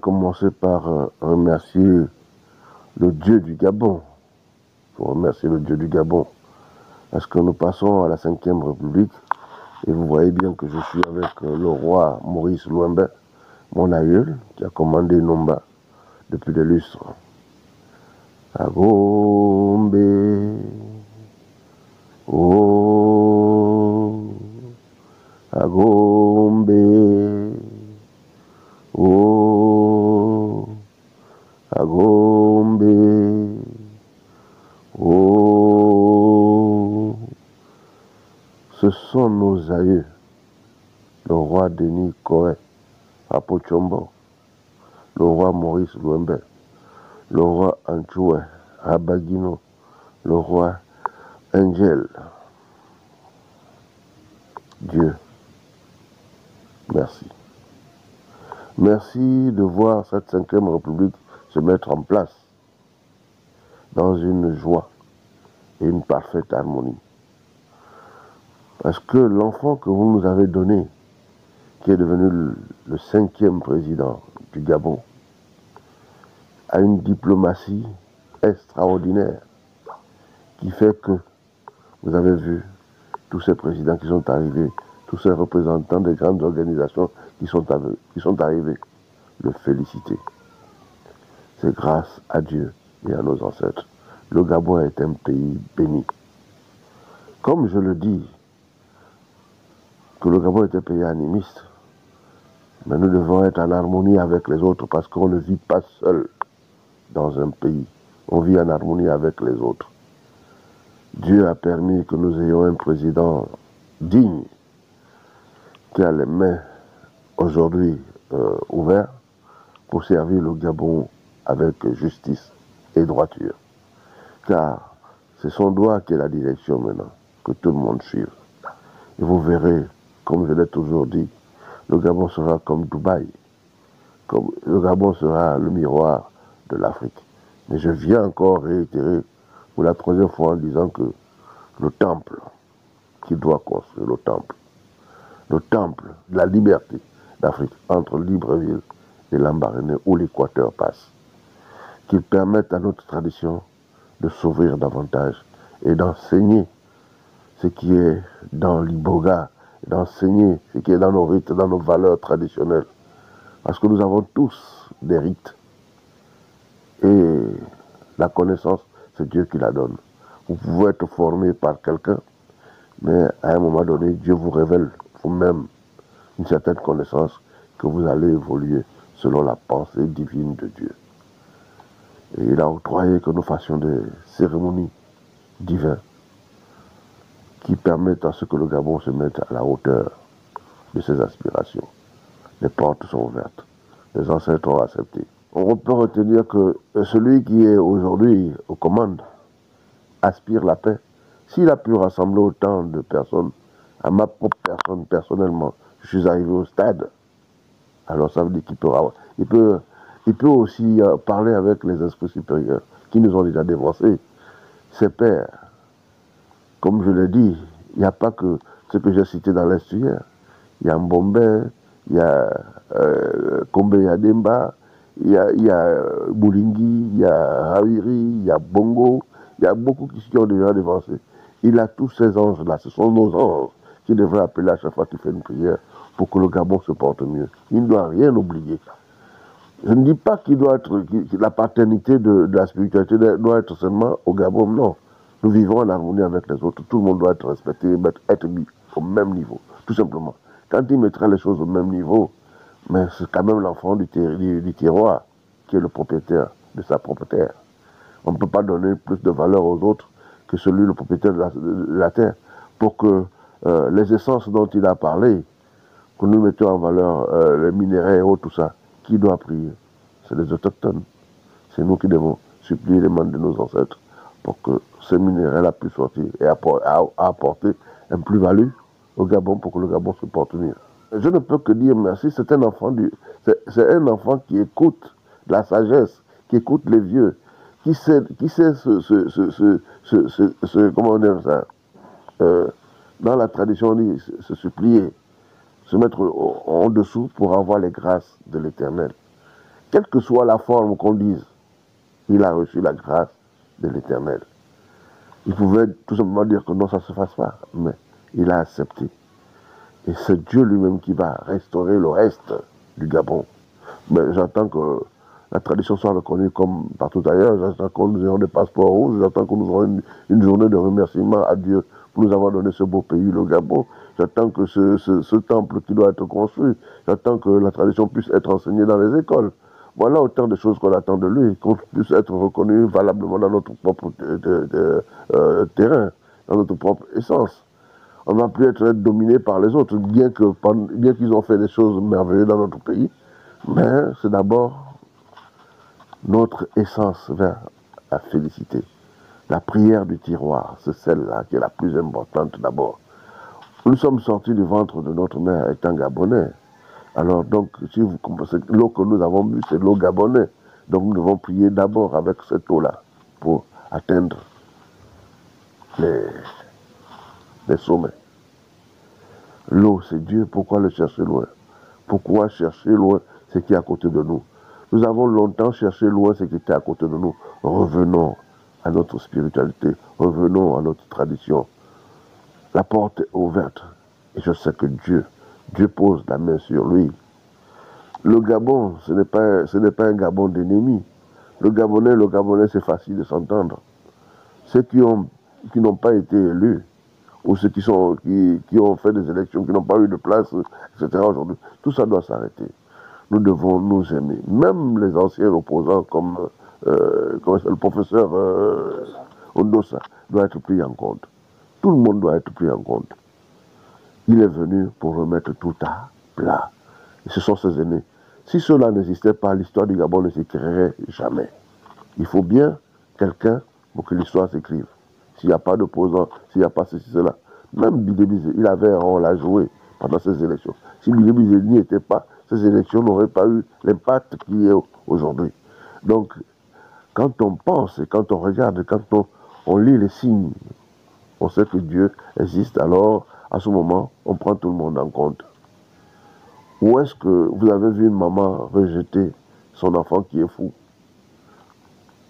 commencer par remercier le Dieu du Gabon. Il faut remercier le Dieu du Gabon. Parce que nous passons à la 5e République. Et vous voyez bien que je suis avec le roi Maurice Louembe, mon aïeul, qui a commandé Nomba depuis des lustres. Agombe, oh, Agombe, oh, Agombe, oh. Ce sont nos aïeux, le roi Denis Koé, à Pochombo, le roi Maurice Louembe, le roi Anchoué, à Baguino, le roi Angel. Dieu, merci. Merci de voir cette 5e République se mettre en place dans une joie et une parfaite harmonie. Parce que l'enfant que vous nous avez donné, qui est devenu le 5e président du Gabon, a une diplomatie extraordinaire qui fait que vous avez vu tous ces présidents qui sont arrivés, tous ces représentants des grandes organisations qui sont arrivés, le féliciter. C'est grâce à Dieu et à nos ancêtres. Le Gabon est un pays béni. Comme je le dis, que le Gabon est un pays animiste, mais nous devons être en harmonie avec les autres parce qu'on ne vit pas seul dans un pays. On vit en harmonie avec les autres. Dieu a permis que nous ayons un président digne qui a les mains aujourd'hui ouvertes pour servir le Gabon avec justice et droiture. Car c'est son doigt qui est la direction maintenant, que tout le monde suive. Et vous verrez, comme je l'ai toujours dit, le Gabon sera comme Dubaï. Le Gabon sera le miroir de l'Afrique. Mais je viens encore réitérer pour la 3e fois en disant que le temple, qui doit construire le temple de la liberté d'Afrique, entre Libreville et Lambaréné, où l'Équateur passe, qu'il permette à notre tradition de s'ouvrir davantage et d'enseigner ce qui est dans l'Iboga, d'enseigner ce qui est dans nos rites, dans nos valeurs traditionnelles. Parce que nous avons tous des rites. Et la connaissance, c'est Dieu qui la donne. Vous pouvez être formé par quelqu'un, mais à un moment donné, Dieu vous révèle vous-même une certaine connaissance que vous allez évoluer selon la pensée divine de Dieu. Et il a octroyé que nous fassions des cérémonies divines qui permettent à ce que le Gabon se mette à la hauteur de ses aspirations. Les portes sont ouvertes. Les ancêtres ont accepté. On peut retenir que celui qui est aujourd'hui aux commandes aspire la paix. S'il a pu rassembler autant de personnes, à ma propre personne, personnellement, je suis arrivé au stade, alors ça veut dire qu'il peut aussi parler avec les esprits supérieurs qui nous ont déjà dévancés. Ses pères, comme je l'ai dit, il n'y a pas que ce que j'ai cité dans l'Est hier. Il y a Mbombe, il y a Kombe Yademba, il y a Boulingi, il y a Rawiri, il y a Bongo, il y a beaucoup qui ont déjà dévancé. Il a tous ces anges-là, ce sont nos anges qui devraient appeler à chaque fois qu'il fait une prière pour que le Gabon se porte mieux. Il ne doit rien oublier. Je ne dis pas qu'il doit être, la paternité de la spiritualité doit être seulement au Gabon, non. Nous vivons en harmonie avec les autres, tout le monde doit être respecté, être mis au même niveau, tout simplement. Quand il mettrait les choses au même niveau, mais c'est quand même l'enfant du terroir qui est le propriétaire de sa propre terre. On ne peut pas donner plus de valeur aux autres que celui, le propriétaire de la terre, pour que les essences dont il a parlé, que nous mettions en valeur les minéraux et autres, tout ça, qui doit prier? C'est les autochtones. C'est nous qui devons supplier les membres de nos ancêtres pour que ces minéraux-là puissent sortir et apporter un plus-value au Gabon pour que le Gabon se porte mieux. Je ne peux que dire merci, c'est un enfant qui écoute la sagesse, qui écoute les vieux, qui sait comment dire ça, dans la tradition on dit se supplier, se mettre en dessous pour avoir les grâces de l'Éternel. quelle que soit la forme qu'on dise, il a reçu la grâce de l'Éternel. Il pouvait tout simplement dire que non, ça ne se fasse pas, mais il a accepté. Et c'est Dieu lui-même qui va restaurer le reste du Gabon. Mais j'attends que la tradition soit reconnue comme partout ailleurs. J'attends que nous ayons des passeports rouges. J'attends que nous aurons une journée de remerciement à Dieu pour nous avoir donné ce beau pays, le Gabon. J'attends que ce temple qui doit être construit, j'attends que la tradition puisse être enseignée dans les écoles. Voilà autant de choses qu'on attend de lui, qu'on puisse être reconnu valablement dans notre propre terrain, dans notre propre essence. On ne va plus être dominé par les autres, bien qu'ils ont fait des choses merveilleuses dans notre pays, mais c'est d'abord notre essence vers la félicité. La prière du tiroir, c'est celle-là qui est la plus importante d'abord. Nous sommes sortis du ventre de notre mère étant gabonais. Alors donc, si vous comprenez, l'eau que nous avons bu, c'est l'eau gabonaise. Donc nous devons prier d'abord avec cette eau-là pour atteindre les sommets. L'eau, c'est Dieu. Pourquoi le chercher loin? Pourquoi chercher loin ce qui est à côté de nous? Nous avons longtemps cherché loin ce qui était à côté de nous. Revenons à notre spiritualité. Revenons à notre tradition. La porte est ouverte. Et je sais que Dieu pose la main sur lui. Le Gabon, ce n'est pas un Gabon d'ennemis. Le Gabonais, c'est facile de s'entendre. Ceux qui n'ont pas été élus, ou ceux qui ont fait des élections, qui n'ont pas eu de place, etc. aujourd'hui, tout ça doit s'arrêter. Nous devons nous aimer. Même les anciens opposants, comme le professeur Ondosa, doit être pris en compte. Tout le monde doit être pris en compte. Il est venu pour remettre tout à plat. Et ce sont ses aînés. Si cela n'existait pas, l'histoire du Gabon ne s'écrirait jamais. Il faut bien quelqu'un pour que l'histoire s'écrive. S'il n'y a pas d'opposant, s'il n'y a pas ceci, cela. Même Bidébizé, il avait un rôle à jouer pendant ces élections. Si Bidébizé n'y était pas, ces élections n'auraient pas eu l'impact qu'il y a aujourd'hui. Donc, quand on pense et quand on regarde, quand on lit les signes, on sait que Dieu existe. Alors, à ce moment, on prend tout le monde en compte. Où est-ce que vous avez vu une maman rejeter son enfant qui est fou?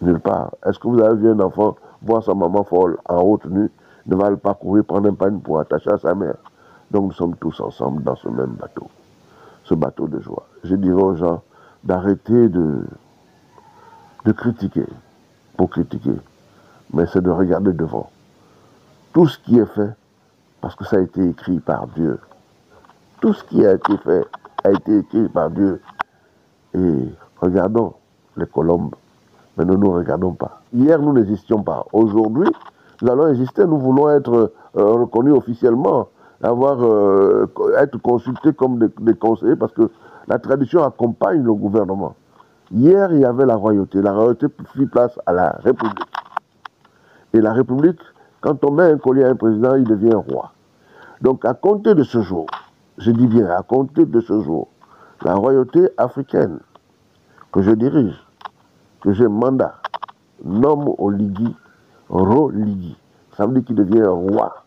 Nulle part. Est-ce que vous avez vu un enfant voir sa maman folle en haute tenue, ne va pas courir prendre un pagne pour attacher à sa mère? Donc nous sommes tous ensemble dans ce même bateau, ce bateau de joie. Je dirais aux gens d'arrêter de critiquer pour critiquer, mais c'est de regarder devant. Tout ce qui est fait, parce que ça a été écrit par Dieu. Tout ce qui a été fait a été écrit par Dieu. Et regardons les colombes, mais ne nous regardons pas. Hier, nous n'existions pas. Aujourd'hui, nous allons exister. Nous voulons être reconnus officiellement, être consultés comme des conseillers, parce que la tradition accompagne le gouvernement. Hier, il y avait la royauté. La royauté fit place à la République. Et la République, quand on met un collier à un président, il devient roi. Donc, à compter de ce jour, je dis bien, à compter de ce jour, la royauté africaine que je dirige, que j'ai mandat, nomme Oligui Roligui. Ça veut dire qu'il devient roi.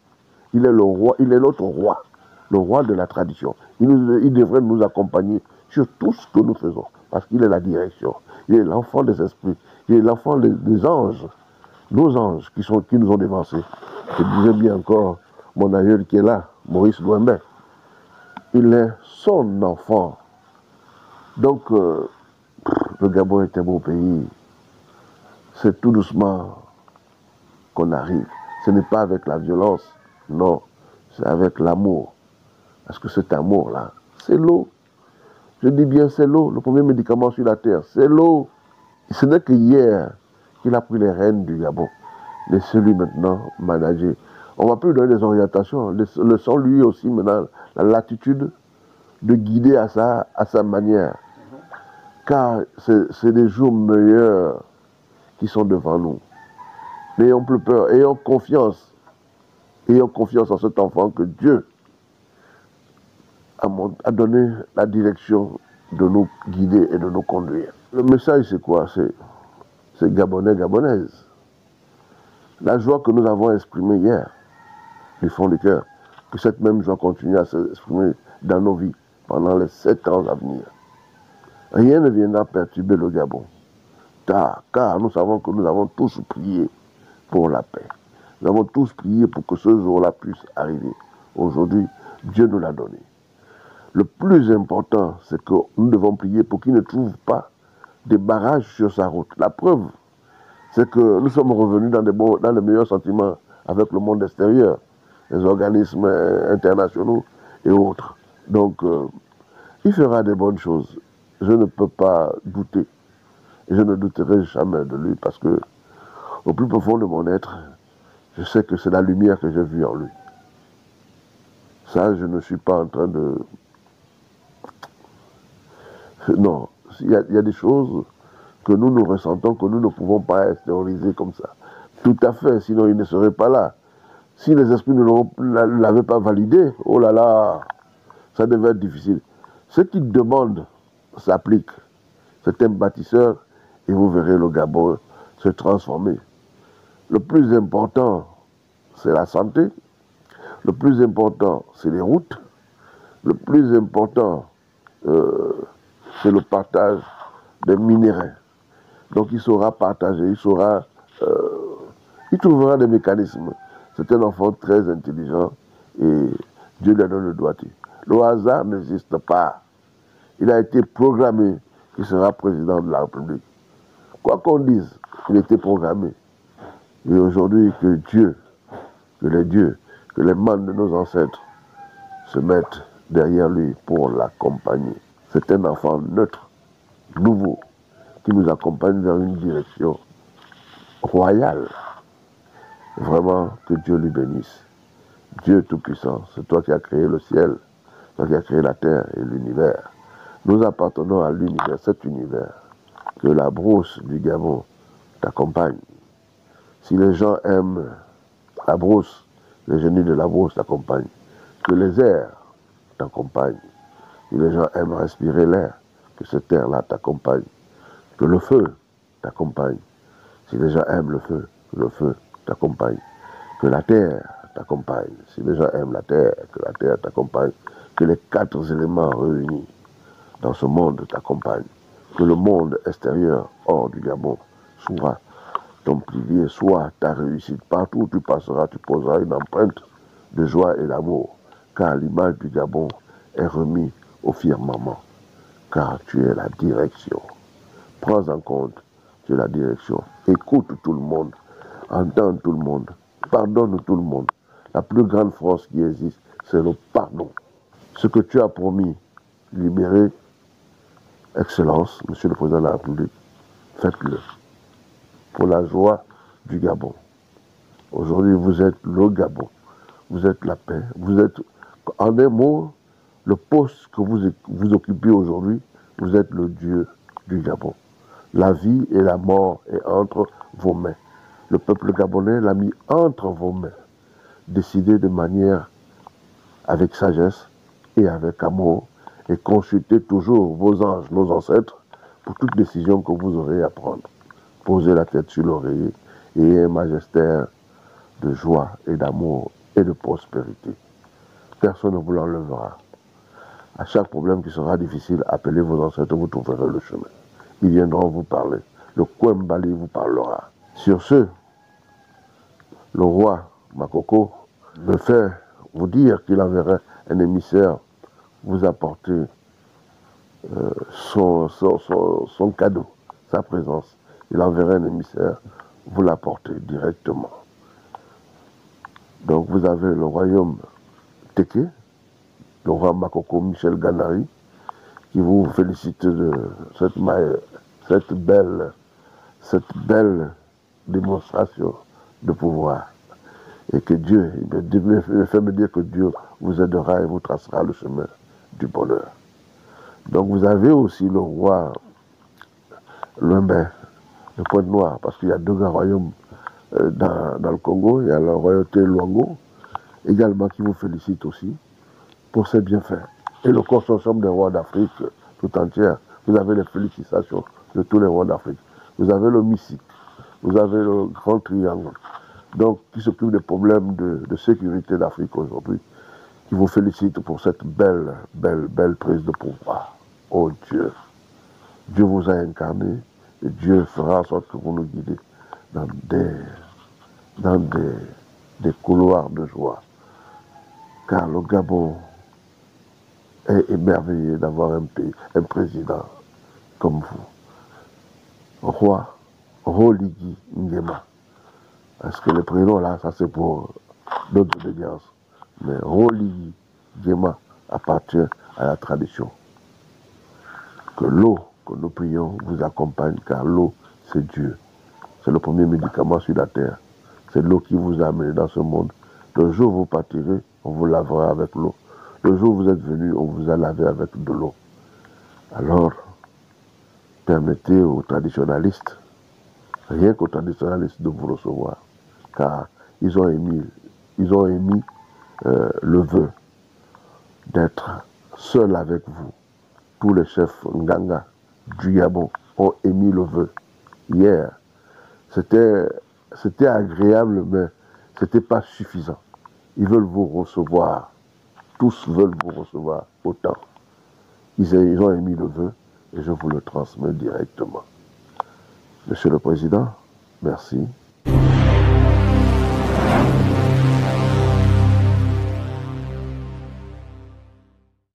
Il est le roi, il est notre roi, le roi de la tradition. Il devrait nous accompagner sur tout ce que nous faisons, parce qu'il est la direction. Il est l'enfant des esprits, il est l'enfant des anges, nos anges qui nous ont dévancés. Je disais bien encore, mon aïeul qui est là, Maurice Douembé, il est son enfant. Donc, le Gabon est un beau pays. C'est tout doucement qu'on arrive. Ce n'est pas avec la violence, non, c'est avec l'amour. Parce que cet amour-là, c'est l'eau. Je dis bien c'est l'eau, le premier médicament sur la terre, c'est l'eau. Ce n'est que hier qu'il a pris les rênes du Gabon. Laissez-lui maintenant manager. On ne va plus lui donner des orientations. Laissons lui aussi maintenant la latitude de guider à sa manière. Car c'est des jours meilleurs qui sont devant nous. N'ayons plus peur, ayons confiance en cet enfant que Dieu a donné la direction de nous guider et de nous conduire. Le message, c'est quoi? C'est Gabonais, Gabonaise. La joie que nous avons exprimée hier, du fond du cœur, que cette même joie continue à s'exprimer dans nos vies pendant les 7 ans à venir. Rien ne viendra perturber le Gabon. Car nous savons que nous avons tous prié pour la paix. Nous avons tous prié pour que ce jour-là puisse arriver. Aujourd'hui, Dieu nous l'a donné. Le plus important, c'est que nous devons prier pour qu'il ne trouve pas des barrages sur sa route. La preuve, c'est que nous sommes revenus dans les meilleurs sentiments avec le monde extérieur, les organismes internationaux et autres. Donc, il fera des bonnes choses. Je ne peux pas douter. Et je ne douterai jamais de lui parce que, au plus profond de mon être, je sais que c'est la lumière que j'ai vue en lui. Ça, je ne suis pas en train de... Non, il y a des choses que nous ressentons, que nous ne pouvons pas extérioriser comme ça. Tout à fait, sinon il ne serait pas là. Si les esprits ne l'avaient pas validé, oh là là, ça devait être difficile. Ce qu'il demande s'applique. C'est un bâtisseur et vous verrez le Gabon se transformer. Le plus important, c'est la santé. Le plus important, c'est les routes. Le plus important, c'est le partage des minéraux. Donc il saura partager, il trouvera des mécanismes. C'est un enfant très intelligent et Dieu lui donne le doigté. Le hasard n'existe pas. Il a été programmé qu'il sera président de la République. Quoi qu'on dise, il était programmé. Et aujourd'hui, que les dieux, que les mains de nos ancêtres se mettent derrière lui pour l'accompagner. C'est un enfant neutre, nouveau, qui nous accompagne vers une direction royale. Vraiment, que Dieu lui bénisse. Dieu Tout-Puissant, c'est toi qui as créé le ciel, toi qui as créé la terre et l'univers. Nous appartenons à l'univers, cet univers. Que la brousse du Gabon t'accompagne. Si les gens aiment la brousse, les génies de la brousse t'accompagnent. Que les airs t'accompagnent. Si les gens aiment respirer l'air, que cet air-là t'accompagne. Que le feu t'accompagne. Si les gens aiment le feu t'accompagne. Que la terre t'accompagne. Si les gens aiment la terre, que la terre t'accompagne. Que les 4 éléments réunis dans ce monde t'accompagnent. Que le monde extérieur, hors du Gabon, soit ton pilier, soit ta réussite. Partout où tu passeras, tu poseras une empreinte de joie et d'amour. Car l'image du Gabon est remise au firmament. Car tu es la direction. Prends en compte, tu es la direction. Écoute tout le monde. Entends tout le monde. Pardonne tout le monde. La plus grande force qui existe, c'est le pardon. Ce que tu as promis, libérer, Excellence, Monsieur le Président de la République, faites-le. Pour la joie du Gabon. Aujourd'hui, vous êtes le Gabon. Vous êtes la paix. Vous êtes, en un mot, le poste que vous occupez aujourd'hui, vous êtes le Dieu du Gabon. La vie et la mort est entre vos mains. Le peuple gabonais l'a mis entre vos mains. Décidez de manière avec sagesse et avec amour et consultez toujours vos anges, nos ancêtres, pour toute décision que vous aurez à prendre. Posez la tête sur l'oreiller et ayez un magistère de joie et d'amour et de prospérité. Personne ne vous l'enlèvera. À chaque problème qui sera difficile, appelez vos ancêtres, vous trouverez le chemin. Ils viendront vous parler. Le Kwembali vous parlera. Sur ce, le roi Makoko me fait vous dire qu'il enverrait un émissaire vous apporter son cadeau, sa présence. Il enverrait un émissaire vous l'apporter directement. Donc vous avez le royaume Teke, le roi Makoko Michel Ganari, qui vous félicite de cette belle démonstration de pouvoir. Et que Dieu, il me fait me dire que Dieu vous aidera et vous tracera le chemin du bonheur. Donc vous avez aussi le roi Lumbin, le Pointe-Noire, parce qu'il y a 2 grands royaumes dans le Congo. Il y a la royauté Luango, également, qui vous félicite aussi pour ses bienfaits. Et le consortium des rois d'Afrique tout entière, vous avez les félicitations de tous les rois d'Afrique. Vous avez le MISIC, vous avez le Grand Triangle, donc qui s'occupe des problèmes de sécurité d'Afrique aujourd'hui, vous félicite pour cette belle prise de pouvoir. Oh Dieu, Dieu vous a incarné et Dieu fera en sorte que vous nous guidez dans des couloirs de joie. Car le Gabon est émerveillé d'avoir un président comme vous. Roi Roligi Nguema. Parce que le prénom là, ça c'est pour d'autres audiences. Mais Roligi Nguema appartient à la tradition. Que l'eau que nous prions vous accompagne, car l'eau, c'est Dieu. C'est le premier médicament sur la terre. C'est l'eau qui vous a amené dans ce monde. Le jour où vous partirez, on vous lavera avec l'eau. Le jour où vous êtes venu, on vous a lavé avec de l'eau. Alors, permettez aux traditionalistes, rien qu'aux traditionalistes, de vous recevoir. Car ils ont émis le vœu d'être seuls avec vous. Tous les chefs Nganga du Gabon ont émis le vœu hier. C'était agréable, mais ce n'était pas suffisant. Ils veulent vous recevoir. Tous veulent vous recevoir autant. Ils ont émis le vœu et je vous le transmets directement. Monsieur le Président, merci.